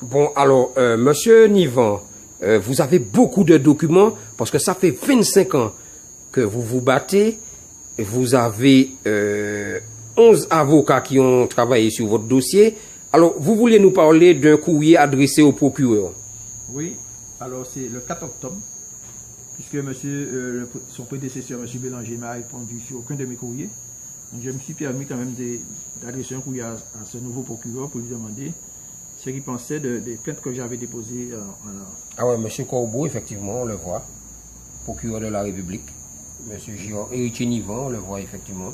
Bon, alors, monsieur Nivan, vous avez beaucoup de documents parce que ça fait 25 ans que vous vous battez. Vous avez 11 avocats qui ont travaillé sur votre dossier. Alors, vous voulez nous parler d'un courrier adressé au procureur? Oui, alors c'est le 4 octobre, puisque son prédécesseur, M. Bélanger, m'a répondu sur aucun de mes courriers. Donc je me suis permis quand même d'adresser un courrier à ce nouveau procureur pour lui demander ce qu'il pensait des plaintes que j'avais déposées. Ah ouais, M. Corbeau, effectivement, on le voit. Procureur de la République. M. Héritier Nivan, on le voit effectivement.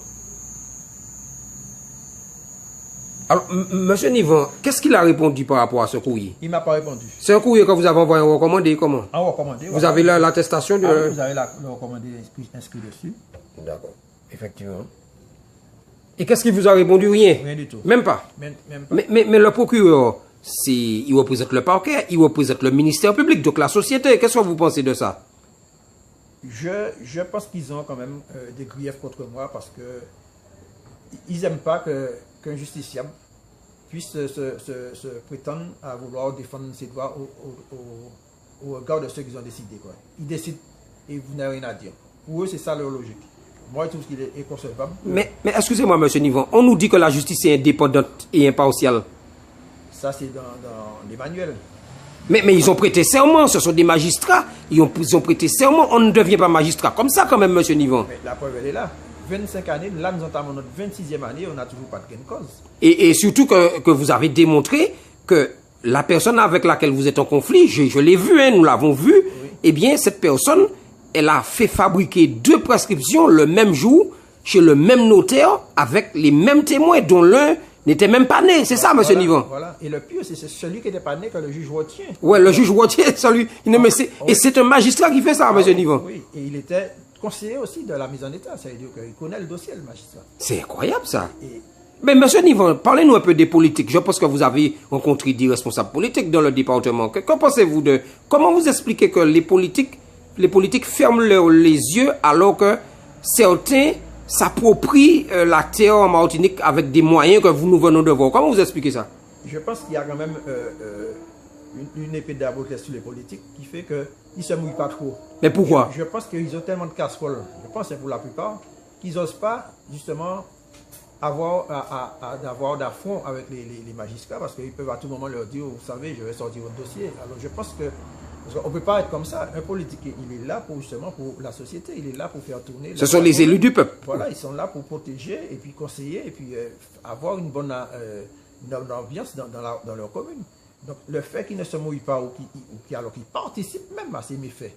Alors, M. Nivan, qu'est-ce qu'il a répondu par rapport à ce courrier? Il ne m'a pas répondu. C'est un courrier que vous avez envoyé recommandé, comment? En recommandé. Vous avez l'attestation de... Ah, vous avez le recommandé inscrit dessus. D'accord, effectivement. Et qu'est-ce qu'il vous a répondu? Rien? Rien du tout. Même pas? Même pas. Mais le procureur, il représente le parquet, il représente le ministère public, donc la société. Qu'est-ce que vous pensez de ça? Je pense qu'ils ont quand même des griefs contre moi parce que ils n'aiment pas qu'un justiciable puisse se prétendre à vouloir défendre ses droits au regard de ceux qu'ils ont décidé. Quoi. Ils décident et vous n'avez rien à dire. Pour eux, c'est ça leur logique. Moi, je trouve qu'il est inconcevable. Mais excusez-moi, M. Nivan, on nous dit que la justice est indépendante et impartiale. Ça, c'est dans les manuels. Mais ils ont prêté serment, ce sont des magistrats. Ils ont prêté serment, on ne devient pas magistrat. Comme ça, quand même, M. Nivan. Mais la preuve, elle est là. 25 années, là, nous entamons notre 26e année, on n'a toujours pas de gain de cause. Et surtout que vous avez démontré que la personne avec laquelle vous êtes en conflit, je l'ai vu, hein, nous l'avons vu, oui. Eh bien, cette personne, elle a fait fabriquer 2 prescriptions le même jour, chez le même notaire, avec les mêmes témoins, dont l'un n'était même pas né. C'est ça, M. Nivan? Voilà. Et le pire, c'est celui qui n'était pas né que le juge retient. Oui, le juge retient, celui. Et c'est un magistrat qui fait ça, M. Nivan. Oui, et il était conseiller aussi de la mise en état. Ça veut dire qu'il connaît le dossier, le magistrat. C'est incroyable, ça. Mais M. Nivan, parlez-nous un peu des politiques. Je pense que vous avez rencontré des responsables politiques dans le département. Que pensez-vous de... Comment vous expliquez que les politiques ferment les yeux alors que certains s'approprient la terre en Martinique avec des moyens que nous venons de voir? Comment vous expliquez ça? Je pense qu'il y a quand même une épée de Damoclès sur les politiques qui fait qu'ils ne se mouillent pas trop. Mais pourquoi? Je pense qu'ils ont tellement de casseroles, je pense que pour la plupart, qu'ils n'osent pas justement avoir d'affront avec les magistrats parce qu'ils peuvent à tout moment leur dire, vous savez, je vais sortir votre dossier. Alors je pense que on ne peut pas être comme ça. Un politique, il est là pour justement pour la société, il est là pour faire tourner. Ce sont les élus du peuple. Voilà, ils sont là pour protéger et puis conseiller et puis avoir une bonne ambiance dans leur commune. Donc le fait qu'ils ne se mouillent pas ou qu'ils participent même à ces méfaits.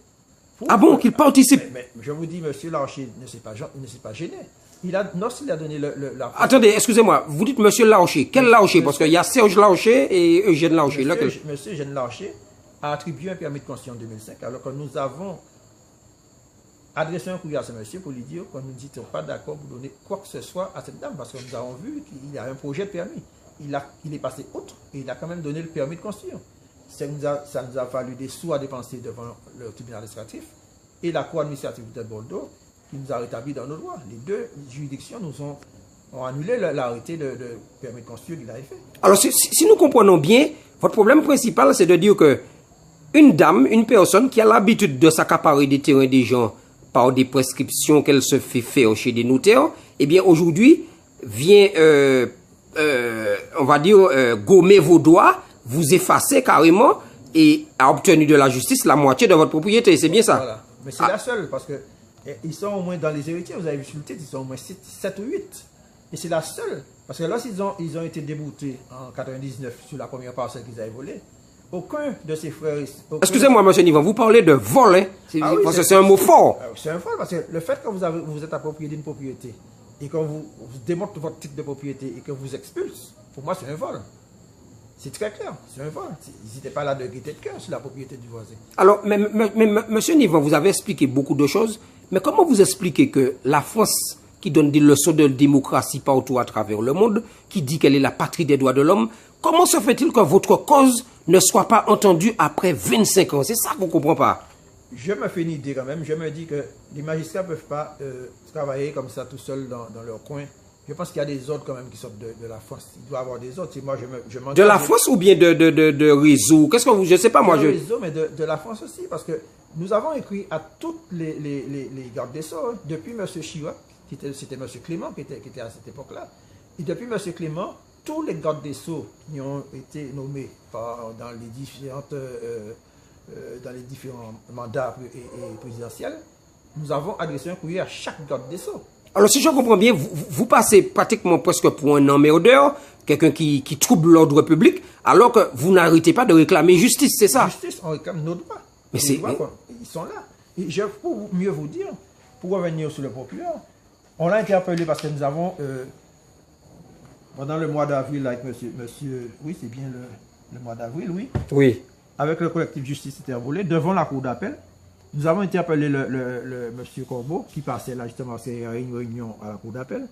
Ah bon, qu'ils participent? Mais je vous dis, M. Larcher ne s'est pas gêné. Il a donné la... Attendez, excusez-moi, vous dites M. Larcher. Quel Larcher? Parce qu'il y a Serge Larcher et Eugène Larcher. M. Eugène Larcher a attribué un permis de construire en 2005, alors que nous avons adressé un courrier à ce monsieur pour lui dire qu'on ne dit pas d'accord pour donner quoi que ce soit à cette dame, parce que nous avons vu qu'il a un projet de permis. Il est passé outre et il a quand même donné le permis de construire. Ça nous a fallu des sous à dépenser devant le tribunal administratif et la cour administrative de Bordeaux qui nous a rétabli dans nos droits. Les 2 juridictions ont annulé l'arrêté de permis de construire qu'il avait fait. Alors, si nous comprenons bien, votre problème principal, c'est de dire que une personne qui a l'habitude de s'accaparer des terrains des gens par des prescriptions qu'elle se fait faire chez des notaires, eh bien, aujourd'hui, vient, on va dire, gommer vos droits, vous effacer carrément et a obtenu de la justice la moitié de votre propriété. C'est bien ça? Voilà. Mais c'est la seule, parce que ils sont au moins dans les héritiers, vous avez vu sur le titre, ils sont au moins 7 ou 8. Et c'est la seule. Parce que lorsqu'ils ont été déboutés en 99 sur la première parcelle qu'ils avaient volée, aucun de ses frères... Excusez-moi, M. Nivan, vous parlez de vol, hein? Oui, parce que c'est un mot fort. C'est un vol, parce que le fait que vous êtes approprié d'une propriété et qu'on vous démontre votre titre de propriété et que vous expulse, pour moi, c'est un vol. C'est très clair, c'est un vol. Ils n'étaient pas là de gaieté de cœur sur la propriété du voisin. Alors, mais M. Nivan, vous avez expliqué beaucoup de choses, mais comment vous expliquez que la France, qui donne des leçons de démocratie partout à travers le monde, qui dit qu'elle est la patrie des droits de l'homme, comment se fait-il que votre cause ne soit pas entendue après 25 ans? C'est ça qu'on ne comprend pas. Je me fais une idée quand même. Je me dis que les magistrats ne peuvent pas travailler comme ça tout seuls dans leur coin Je pense qu'il y a des ordres quand même qui sortent de la France. Il doit y avoir des ordres. Moi, de la France ou bien de réseau? Qu'est-ce que vous... Je sais pas, moi. De réseau, mais de la France aussi. Parce que nous avons écrit à toutes les gardes des Sceaux, hein, depuis M. Chirac, c'était M. Clément qui était à cette époque-là. Et depuis M. Clément, tous les gardes des Sceaux qui ont été nommés dans les différents mandats présidentiels, nous avons adressé un courrier à chaque garde des Sceaux. Alors, si je comprends bien, vous passez pratiquement presque pour un emmerdeur, quelqu'un qui trouble l'ordre public, alors que vous n'arrêtez pas de réclamer justice, c'est ça? Justice, on réclame nos droits. Mais ils sont là. Et pour mieux vous dire, pour revenir sur le procureur, on l'a interpellé parce que nous avons, pendant le mois d'avril, avec monsieur, oui, c'est bien le mois d'avril, oui. Oui. Avec le collectif Justice Intervolée, devant la cour d'appel, nous avons interpellé le monsieur Corbeau, qui passait là justement, c'est une réunion à la cour d'appel.